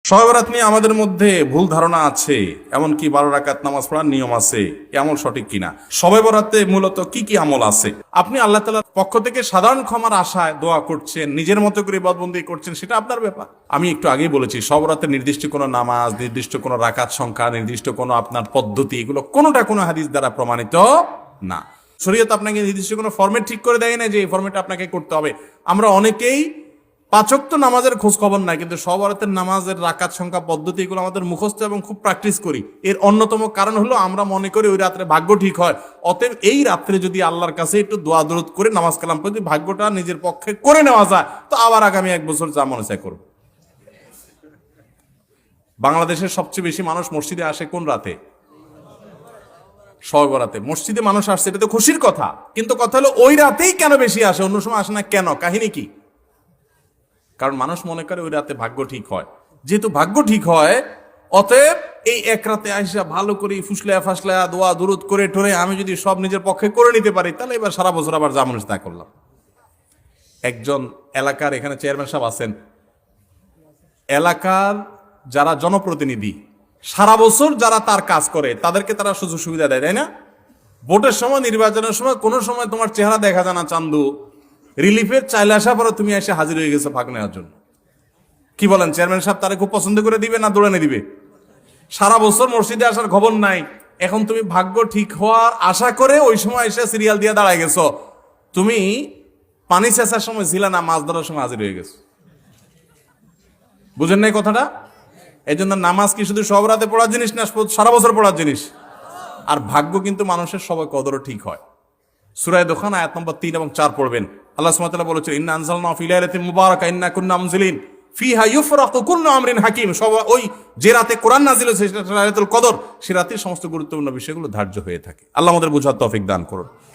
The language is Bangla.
শবে বরাত নিয়ে আমাদের মধ্যে ভুল ধারণা আছে, এমনকি 12 রাকাত নামাজ পড়ার নিয়ম আছে, আমল সঠিক কিনা। শবে বরাতে মূলত কি কি আমল আছে? আপনি আল্লাহ তাআলার পক্ষ থেকে সাধারণ ক্ষমার আশায় দোয়া করছেন, নিজের মতো করে ইবাদতবন্দি করছেন, সেটা আপনার ব্যাপার। আমি একটু আগেই বলেছি, শবে বরাতে নির্দিষ্ট কোনো নামাজ, নির্দিষ্ট কোনো রাকাত সংখ্যা, নির্দিষ্ট কোনো আপনার পদ্ধতি, এগুলো কোনোটা কোনো হাদিস দ্বারা প্রমাণিত না। শরীয়ত আপনাকে নির্দিষ্ট কোনো ফরম্যাট ঠিক করে দেয় না যে এই ফরম্যাটে আপনাকে করতে হবে। আমরা অনেকেই 5 ওয়াক্ত নামাজের খোঁজ খবর নাই, কিন্তু শবে বরাতের নামাজের রাকাত সংখ্যা, পদ্ধতি এগুলো আমাদের মুখস্থ এবং খুব প্র্যাকটিস করি। এর অন্যতম কারণ হলো আমরা মনে করি ওই রাত্রে ভাগ্য ঠিক হয়। অতএব এই রাত্রে যদি আল্লাহর কাছে একটু দোয়া দরুদ করে নামাজ কালাম পড়ে ভাগ্যটা নিজের পক্ষে করে নেওয়া যায়, তো আবার আগামী 1 বছর যা মনে চায় করব। বাংলাদেশের সবচেয়ে বেশি মানুষ মসজিদে আসে কোন রাতে? শবে বরাতে। মসজিদে মানুষ আসছে, এটা তো খুশির কথা, কিন্তু কথা হলো ওই রাতেই কেন বেশি আসে, অন্য সময় আসে না কেন? কাহিনী কি? কারণ মানুষ মনে করে ওই রাতে ভাগ্য ঠিক হয়। যেহেতু ভাগ্য ঠিক হয়, অতএব এই এক রাতে আইসা ভালো করে ফুসলা ফাসলা দোয়া দুরুদ করে টোরে আমি যদি সব নিজের পক্ষে করে নিতে পারি, তাহলে এবার সারা বছর আবার যা মানুষ তা করলাম। একজন এলাকার এখানে চেয়ারম্যান সাহেব আছেন, এলাকার যারা জনপ্রতিনিধি সারা বছর যারা তার কাজ করে তাদেরকে তারা সুযোগ সুবিধা দেয়, তাই না? ভোটের সময়, নির্বাচনের সময় কোনো সময় তোমার চেহারা দেখা যায় না চান্দু, রিলিফের চাইলে আসা পরে তুমি এসে হাজির হয়ে গেছো ভাগ নেওয়ার জন্য। কি বলেন, চেয়ারম্যান সাহেব তারা খুব পছন্দ করে দিবে না দৌড়ানে দিবে? সারা বছর মসজিদে আসার খবর নাই, এখন তুমি ভাগ্য ঠিক হওয়ার আশা করে ওই সময় এসে সিরিয়াল দিয়ে দাঁড়ায় গেছো। তুমি পানি চেঁচার সময় ছিল না, মাছ ধরার সময় হাজির হয়ে গেছো। বুঝেন নাই কথাটা? এই জন্য নামাজ কি শুধু শবে বরাতে পড়ার জিনিস না, সারা বছর পড়ার জিনিস। আর ভাগ্য কিন্তু মানুষের সবাই কদরও ঠিক হয়। সূরা দোখান আয়াত নম্বর 3 এবং 4 পড়বেন। আল্লাহ সুবহানাহু ওয়া তাআলা বলেছেন, ইন্না আনজালনাহু ফি লাইলাতিন মুবারাকা ইন্না কুন্না মুনজিলিন ফিহা ইউফরাকু কুল্লু আমরিন হাকিম। ওই যে রাতে কোরআন নাযিল হয়েছে সেটা লাইলাতুল কদর, সে রাতে সমস্ত গুরুত্বপূর্ণ বিষয়গুলো ধার্য হয়ে থাকে। আল্লাহ আমাদের বুঝার তৌফিক দান করুন।